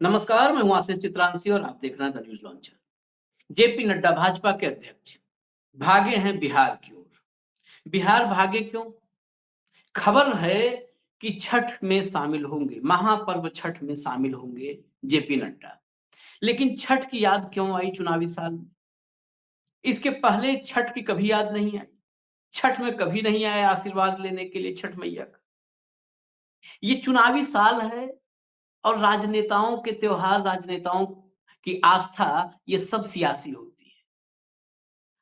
नमस्कार, मैं हूं आशीष चित्रांशी और आप देख रहे हैं the news launcher. JP Nadda Bhajpa के अध्यक्ष भागे हैं बिहार की ओर। बिहार भागे क्यों? खबर है कि छठ में शामिल होंगे, महापर्व छठ में शामिल होंगे जेपी नड्डा। लेकिन छठ की याद क्यों आई चुनावी साल में? इसके पहले छठ की कभी याद नहीं आई। छठ में कभी नहीं आए आशीर्वाद लेने के लिए छठ मैया का। ये चुनावी साल है और राजनेताओं के त्योहार, राजनेताओं की आस्था, ये सब सियासी होती है।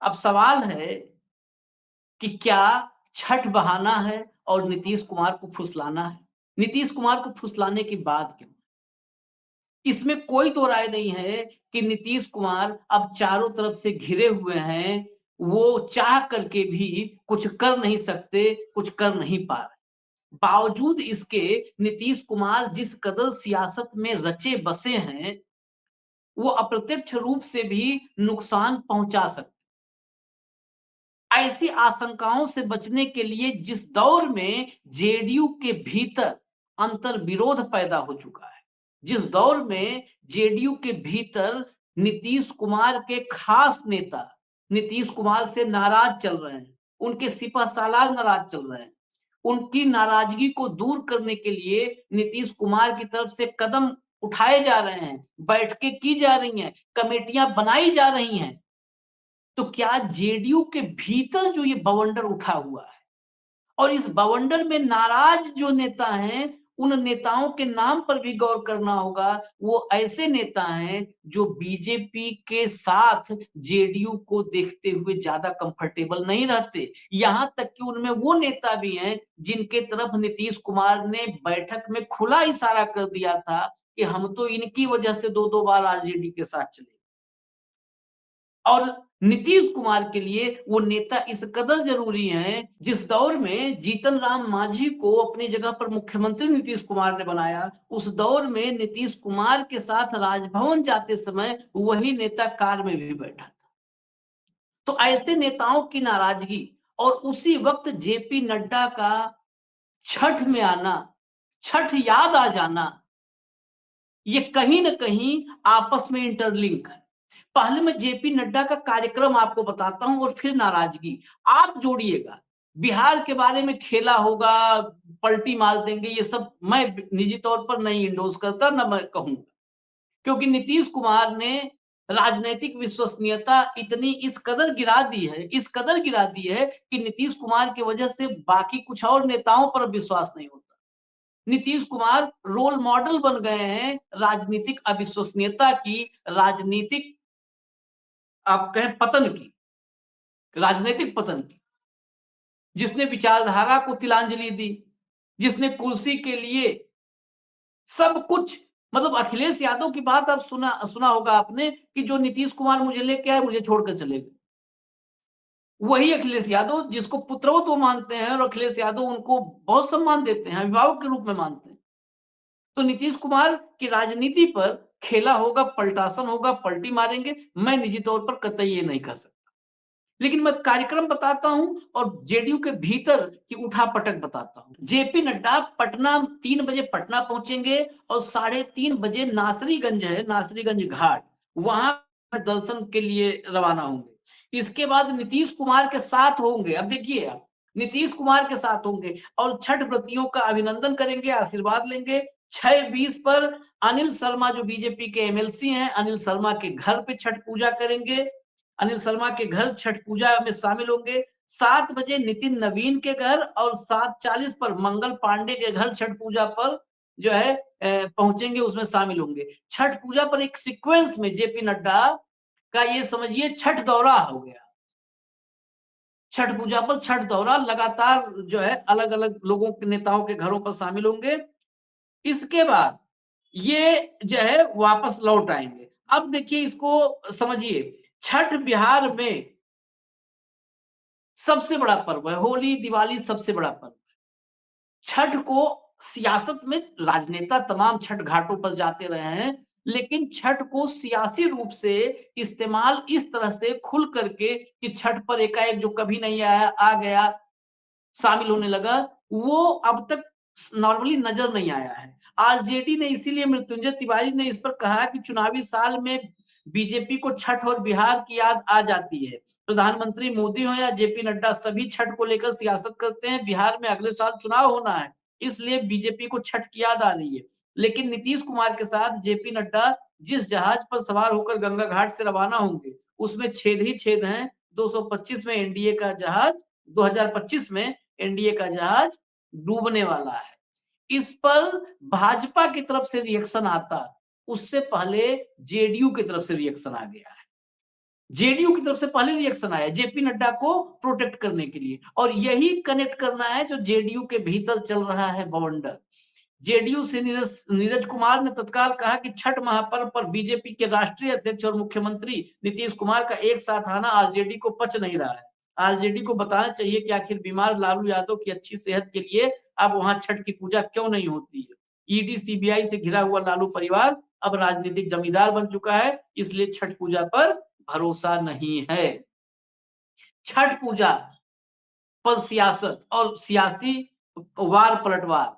अब सवाल है कि क्या छठ बहाना है और नीतीश कुमार को फुसलाना है? नीतीश कुमार को फुसलाने की बात क्यों? इसमें कोई दो राय नहीं है कि नीतीश कुमार अब चारों तरफ से घिरे हुए हैं। वो चाह करके भी कुछ कर नहीं सकते, कुछ कर नहीं पा रहे। बावजूद इसके नीतीश कुमार जिस कदर सियासत में रचे बसे हैं, वो अप्रत्यक्ष रूप से भी नुकसान पहुंचा सकते। ऐसी आशंकाओं से बचने के लिए जिस दौर में जेडीयू के भीतर अंतर्विरोध पैदा हो चुका है, जिस दौर में जेडीयू के भीतर नीतीश कुमार के खास नेता नीतीश कुमार से नाराज चल रहे हैं, उनके सिपहसालार नाराज चल रहे हैं, उनकी नाराजगी को दूर करने के लिए नीतीश कुमार की तरफ से कदम उठाए जा रहे हैं, बैठकें की जा रही हैं, कमेटियां बनाई जा रही हैं। तो क्या जेडीयू के भीतर जो ये बवंडर उठा हुआ है और इस बवंडर में नाराज जो नेता हैं, उन नेताओं के नाम पर भी गौर करना होगा। वो ऐसे नेता हैं जो बीजेपी के साथ जेडीयू को देखते हुए ज्यादा कंफर्टेबल नहीं रहते। यहां तक कि उनमें वो नेता भी हैं जिनके तरफ नीतीश कुमार ने बैठक में खुला इशारा कर दिया था कि हम तो इनकी वजह से दो दो बार आरजेडी के साथ चले। और नीतीश कुमार के लिए वो नेता इस कदर जरूरी हैं, जिस दौर में जीतन राम मांझी को अपनी जगह पर मुख्यमंत्री नीतीश कुमार ने बनाया, उस दौर में नीतीश कुमार के साथ राजभवन जाते समय वही नेता कार में भी बैठा था। तो ऐसे नेताओं की नाराजगी और उसी वक्त जेपी नड्डा का छठ में आना, छठ याद आ जाना, ये कहीं न कहीं आपस में इंटरलिंक है। पहले मैं जेपी नड्डा का कार्यक्रम आपको बताता हूं और फिर नाराजगी आप जोड़िएगा। बिहार के बारे में खेला होगा, पलटी मार देंगे, ये सब मैं निजी तौर पर नहीं इंडोर्स करता, ना मैं कहूंगा। क्योंकि नीतीश कुमार ने राजनैतिक विश्वसनीयता इतनी इस कदर गिरा दी है, इस कदर गिरा दी है कि नीतीश कुमार की वजह से बाकी कुछ और नेताओं पर विश्वास नहीं होता। नीतीश कुमार रोल मॉडल बन गए हैं राजनीतिक अविश्वसनीयता की, राजनीतिक आप कहें पतन की, राजनीतिक पतन की। जिसने विचारधारा को तिलांजलि दी, जिसने कुर्सी के लिए सब कुछ, मतलब अखिलेश यादव की बात आप सुना सुना होगा आपने कि जो नीतीश कुमार मुझे लेके आए, मुझे छोड़कर चले गए। वही अखिलेश यादव जिसको पुत्रवत वो मानते हैं और अखिलेश यादव उनको बहुत सम्मान देते हैं, अभिभावक के रूप में मानते हैं। तो नीतीश कुमार की राजनीति पर खेला होगा, पलटासन होगा, पलटी मारेंगे, मैं निजी तौर पर कतई ये नहीं कह सकता। लेकिन मैं कार्यक्रम बताता हूं और जेडीयू के भीतर की उठापटक बताता हूं। जेपी नड्डा पटना 3 बजे पटना पहुंचेंगे और 3:30 बजे नासरीगंज है, नासरीगंज घाट, वहां दर्शन के लिए रवाना होंगे। इसके बाद नीतीश कुमार के साथ होंगे। अब देखिए आप, नीतीश कुमार के साथ होंगे और छठ व्रतियों का अभिनंदन करेंगे, आशीर्वाद लेंगे। 6:20 पर अनिल शर्मा जो बीजेपी के एमएलसी हैं, अनिल शर्मा के घर पे छठ पूजा करेंगे। अनिल शर्मा के घर छठ पूजा में शामिल होंगे। 7 बजे नितिन नवीन के घर और 7:40 पर मंगल पांडे के घर छठ पूजा पर जो है पहुंचेंगे, उसमें शामिल होंगे। छठ पूजा पर एक सीक्वेंस में जेपी नड्डा का ये समझिए छठ दौरा हो गया। छठ पूजा पर छठ दौरा लगातार जो है अलग अलग लोगों के, नेताओं के घरों पर शामिल होंगे। इसके बाद ये जो है वापस लौट आएंगे। अब देखिए इसको समझिए, छठ बिहार में सबसे बड़ा पर्व है, होली दिवाली सबसे बड़ा पर्व है। छठ को सियासत में राजनेता तमाम छठ घाटों पर जाते रहे हैं, लेकिन छठ को सियासी रूप से इस्तेमाल इस तरह से खुल करके कि छठ पर एकाएक जो कभी नहीं आया आ गया, शामिल होने लगा, वो अब तक नॉर्मली नजर नहीं आया है। आरजेडी ने इसीलिए मृत्युंजय तिवारी ने इस पर कहा कि चुनावी साल में बीजेपी को छठ और बिहार की याद आ जाती है। प्रधानमंत्री मोदी हो या जेपी नड्डा, सभी छठ को लेकर सियासत करते हैं। बिहार में अगले साल चुनाव होना है, इसलिए बीजेपी को छठ की याद आ रही है। लेकिन नीतीश कुमार के साथ जेपी नड्डा जिस जहाज पर सवार होकर गंगा घाट से रवाना होंगे, उसमें छेद ही छेद हैं। 225 में एनडीए का जहाज 2025 में एनडीए का जहाज डूबने वाला है। इस पर भाजपा की तरफ से रिएक्शन आता, उससे पहले जेडीयू की तरफ से रिएक्शन आ गया है। जेडीयू की तरफ से पहले रिएक्शन आया जेपी नड्डा को प्रोटेक्ट करने के लिए, और यही कनेक्ट करना है जो जेडीयू के भीतर चल रहा है बवंडर। जेडीयू से नीरज कुमार ने तत्काल कहा कि छठ महापर्व पर बीजेपी के राष्ट्रीय अध्यक्ष और मुख्यमंत्री नीतीश कुमार का एक साथ आना आरजेडी को पच नहीं रहा है। आरजेडी को बताना चाहिए कि आखिर बीमार लालू यादव की अच्छी सेहत के लिए अब वहां छठ की पूजा क्यों नहीं होती है। ईडी सीबीआई से घिरा हुआ लालू परिवार अब राजनीतिक जमींदार बन चुका है, इसलिए छठ पूजा पर भरोसा नहीं है। छठ पूजा पर सियासत और सियासी वार पलटवार,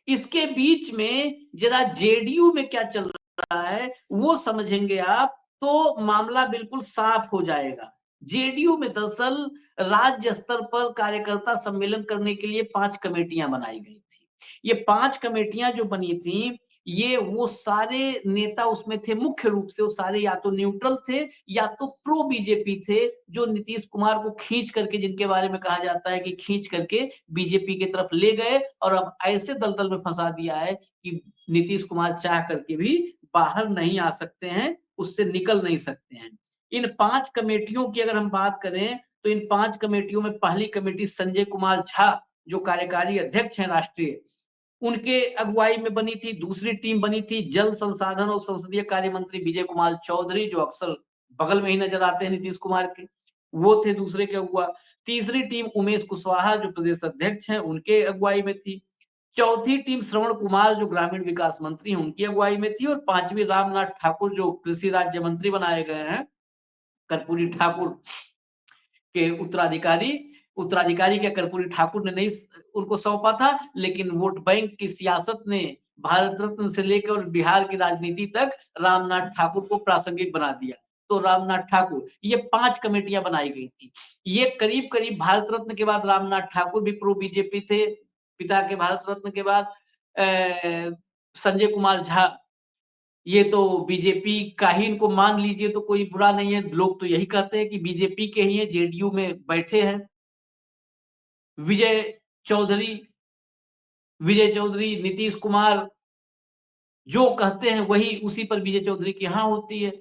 इसके बीच में जरा जेडीयू में क्या चल रहा है वो समझेंगे आप तो मामला बिल्कुल साफ हो जाएगा। जेडीयू में दरअसल राज्य स्तर पर कार्यकर्ता सम्मेलन करने के लिए 5 कमेटियां बनाई गई थी। ये 5 कमेटियां जो बनी थी, ये वो सारे नेता उसमें थे, मुख्य रूप से वो सारे या तो न्यूट्रल थे या तो प्रो बीजेपी थे, जो नीतीश कुमार को खींच करके, जिनके बारे में कहा जाता है कि खींच करके बीजेपी की तरफ ले गए और अब ऐसे दलदल में फंसा दिया है कि नीतीश कुमार चाह करके भी बाहर नहीं आ सकते हैं, उससे निकल नहीं सकते हैं। इन 5 कमेटियों की अगर हम बात करें तो इन 5 कमेटियों में पहली कमेटी संजय कुमार झा, जो कार्यकारी अध्यक्ष हैं राष्ट्रीय, उनके अगुवाई में बनी थी। दूसरी टीम बनी थी जल संसाधन और संसदीय कार्य मंत्री विजय कुमार चौधरी, जो अक्सर बगल में ही नजर आते हैं नीतीश कुमार के, वो थे दूसरे के अगुवा। तीसरी टीम उमेश कुशवाहा, जो प्रदेश अध्यक्ष हैं, उनके अगुवाई में थी। चौथी टीम श्रवण कुमार, जो ग्रामीण विकास मंत्री हैं, उनकी अगुवाई में थी। और पांचवी रामनाथ ठाकुर, जो कृषि राज्य मंत्री बनाए गए हैं, कर्पूरी ठाकुर के उत्तराधिकारी। उत्तराधिकारी क्या कर्पूरी ठाकुर ने नहीं उनको सौंपा था, लेकिन वोट बैंक की सियासत ने भारत रत्न से लेकर बिहार की राजनीति तक रामनाथ ठाकुर को प्रासंगिक बना दिया। तो रामनाथ ठाकुर, ये 5 कमेटियां बनाई गई थी। ये करीब करीब भारत रत्न के बाद रामनाथ ठाकुर भी प्रो बीजेपी थे, पिता के भारत रत्न के बाद संजय कुमार झा, ये तो बीजेपी का ही, इनको मान लीजिए तो कोई बुरा नहीं है। लोग तो यही कहते हैं कि बीजेपी के ही हैं, जेडीयू में बैठे हैं। विजय चौधरी नीतीश कुमार जो कहते हैं वही, उसी पर विजय चौधरी की हाँ होती है।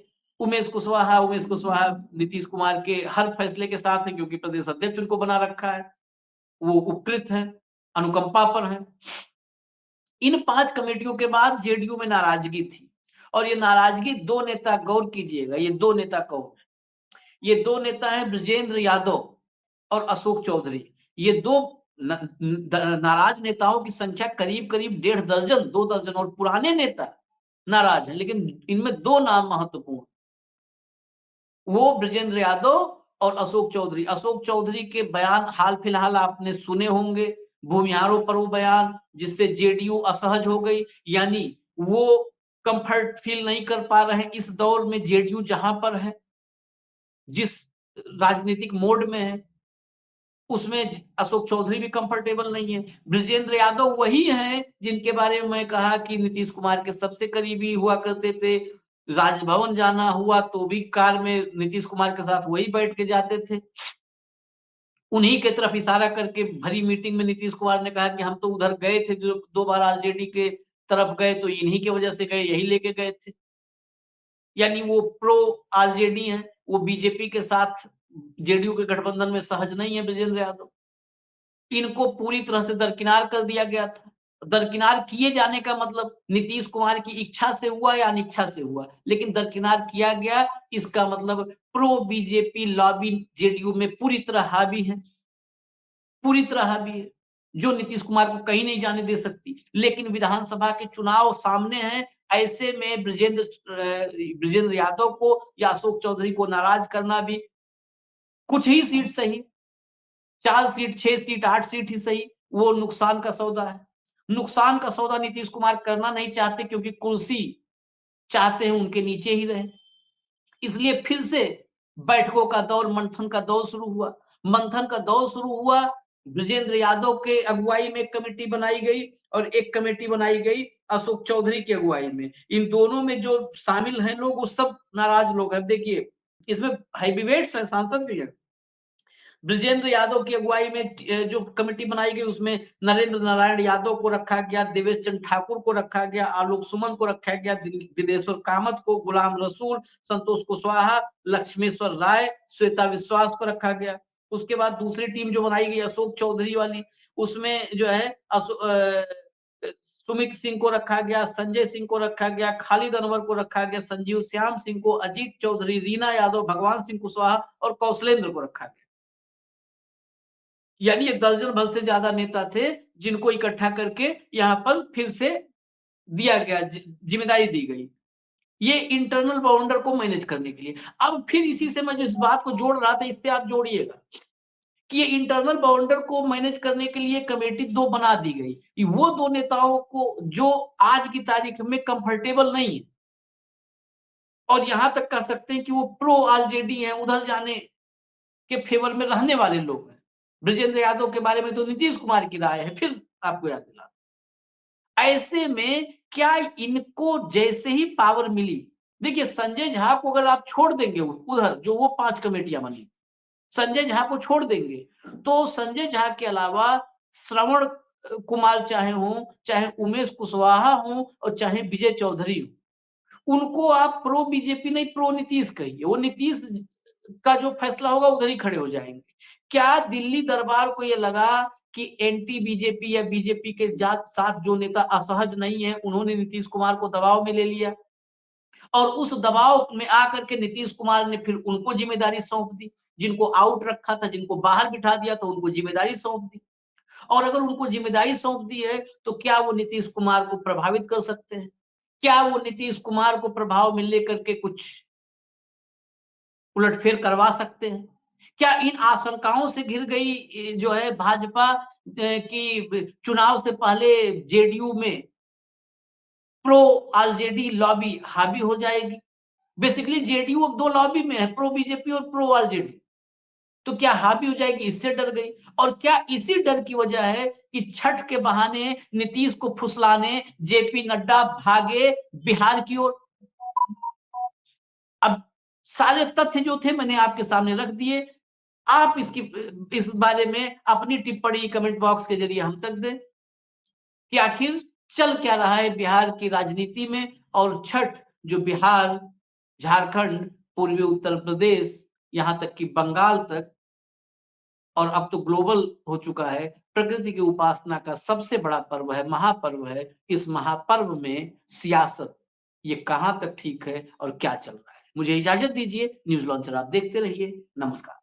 उमेश कुशवाहा नीतीश कुमार के हर फैसले के साथ है, क्योंकि प्रदेश अध्यक्ष उनको बना रखा है, वो उपकृत है, अनुकंपा पर है। इन 5 कमेटियों के बाद जेडीयू में नाराजगी थी, और ये नाराजगी 2 नेता, गौर कीजिएगा, ये 2 नेता कौन है? ये 2 नेता हैं ब्रजेंद्र यादव और अशोक चौधरी। ये 2 नाराज नेताओं की संख्या करीब करीब 1.5 दर्जन, 2 दर्जन, और पुराने नेता नाराज हैं, लेकिन इनमें 2 नाम महत्वपूर्ण, वो ब्रजेंद्र यादव और अशोक चौधरी। अशोक चौधरी के बयान हाल फिलहाल आपने सुने होंगे, भूमिहारों पर वो बयान, जिससे जेडीयू असहज हो गई, यानी वो कंफर्ट फील नहीं कर पा रहे हैं इस दौर में। जेडीयू जहां पर है, जिस राजनीतिक मोड में है, उसमें अशोक चौधरी भी कंफर्टेबल नहीं है। ब्रजेंद्र यादव वही हैं जिनके बारे में मैं कहा कि नीतीश कुमार के सबसे करीबी हुआ करते थे। राजभवन जाना हुआ तो भी कार में नीतीश कुमार के साथ वही बैठ के जाते थे। उन्हीं के तरफ इशारा करके भरी मीटिंग में नीतीश कुमार ने कहा कि हम तो उधर गए थे, जो 2 बार आरजेडी के तरफ गए तो इन्हीं की वजह से गए, यही लेके गए थे। यानी वो प्रो आरजेडी हैं, वो बीजेपी के साथ जेडीयू के गठबंधन में सहज नहीं है ब्रजेंद्र यादव। इनको पूरी तरह से दरकिनार कर दिया गया था। दरकिनार किए जाने का मतलब नीतीश कुमार की इच्छा से हुआ या अनिच्छा से हुआ, लेकिन दरकिनार किया गया, इसका मतलब प्रो बीजेपी लॉबी जेडीयू में पूरी तरह हावी है, पूरी तरह हावी है, जो नीतीश कुमार को कहीं नहीं जाने दे सकती। लेकिन विधानसभा के चुनाव सामने हैं, ऐसे में ब्रजेंद्र यादव को या अशोक चौधरी को नाराज करना भी, कुछ ही सीट सही, 4 सीट, 6 सीट, 8 सीट ही सही, वो नुकसान का सौदा है। नुकसान का सौदा नीतीश कुमार करना नहीं चाहते क्योंकि कुर्सी चाहते हैं उनके नीचे ही रहे। इसलिए फिर से बैठकों का दौर, मंथन का दौर शुरू हुआ। मंथन का दौर शुरू हुआ, ब्रजेंद्र यादव के अगुवाई में एक कमेटी बनाई गई और एक कमेटी बनाई गई अशोक चौधरी की अगुवाई में। इन दोनों में जो शामिल हैं लोग, वो सब नाराज लोग हैं। देखिए, इसमें हेवीवेट्स हैं, सांसद भी हैं। ब्रजेंद्र यादव की अगुवाई में जो कमेटी बनाई गई, उसमें नरेंद्र नारायण यादव को रखा गया, देवेश चंद्र ठाकुर को रखा गया, आलोक सुमन को रखा गया, दिनेश्वर कामत को, गुलाम रसूल, संतोष कुशवाहा, लक्ष्मेश्वर राय, श्वेता विश्वास को रखा गया। उसके बाद दूसरी टीम जो बनाई गई अशोक चौधरी वाली, उसमें जो है सुमित सिंह को रखा गया, संजय सिंह को रखा गया, खालिद अनवर को रखा गया, संजीव श्याम सिंह को, अजीत चौधरी, रीना यादव, भगवान सिंह कुशवाहा और कौशलेंद्र को रखा गया। यानी ये दर्जन भर से ज्यादा नेता थे जिनको इकट्ठा करके यहाँ पर फिर से दिया गया, जिम्मेदारी दी गई, ये इंटरनल बाउंडर को मैनेज करने के लिए। अब फिर इसी से मैं जो इस बात को जोड़ रहा था, इससे आप जोड़िएगा कि ये इंटरनल बाउंडर को मैनेज करने के लिए कमेटी 2 बना दी गई। वो 2 नेताओं को जो आज की तारीख में कंफर्टेबल नहीं है और यहां तक कह सकते हैं कि वो प्रो आरजेडी है, उधर जाने के फेवर में रहने वाले लोग हैं। ब्रजेंद्र यादव के बारे में तो नीतीश कुमार की राय है, फिर आपको याद दिला। ऐसे में क्या इनको जैसे ही पावर मिली, देखिए संजय झा को अगर आप छोड़ देंगे उधर जो वो 5 कमेटियां बनी, संजय झा को छोड़ देंगे तो संजय झा के अलावा श्रवण कुमार चाहे हो, चाहे उमेश कुशवाहा हो और चाहे विजय चौधरी हो, उनको आप प्रो बीजेपी नहीं प्रो नीतीश कहिए, वो नीतीश का जो फैसला होगा उधर ही खड़े हो जाएंगे। क्या दिल्ली दरबार को ये लगा कि एंटी बीजेपी या बीजेपी के साथ जो नेता असहज नहीं है, उन्होंने नीतीश कुमार को दबाव में ले लिया और उस दबाव में आकर के नीतीश कुमार ने फिर उनको जिम्मेदारी सौंप दी, जिनको आउट रखा था, जिनको बाहर बिठा दिया था, उनको जिम्मेदारी सौंप दी। और अगर उनको जिम्मेदारी सौंप दी है तो क्या वो नीतीश कुमार को प्रभावित कर सकते हैं? क्या वो नीतीश कुमार को प्रभाव में लेकर के कुछ उलटफेर करवा सकते हैं? क्या इन आशंकाओं से घिर गई जो है भाजपा की चुनाव से पहले जेडीयू में प्रो आरजेडी लॉबी हावी हो जाएगी? बेसिकली जेडीयू अब 2 लॉबी में है, प्रो बीजेपी और प्रो आरजेडी। तो क्या हावी हो जाएगी, इससे डर गई। और क्या इसी डर की वजह है कि छठ के बहाने नीतीश को फुसलाने जेपी नड्डा भागे बिहार की ओर? अब सारे तथ्य जो थे मैंने आपके सामने रख दिए। आप इस बारे में अपनी टिप्पणी कमेंट बॉक्स के जरिए हम तक दें कि आखिर चल क्या रहा है बिहार की राजनीति में और छठ जो बिहार, झारखंड, पूर्वी उत्तर प्रदेश, यहां तक कि बंगाल तक और अब तो ग्लोबल हो चुका है, प्रकृति की उपासना का सबसे बड़ा पर्व है, महापर्व है। इस महापर्व में सियासत ये कहां तक ठीक है और क्या चल रहा है? मुझे इजाजत दीजिए। न्यूज़ लॉन्चर आप देखते रहिए। नमस्कार।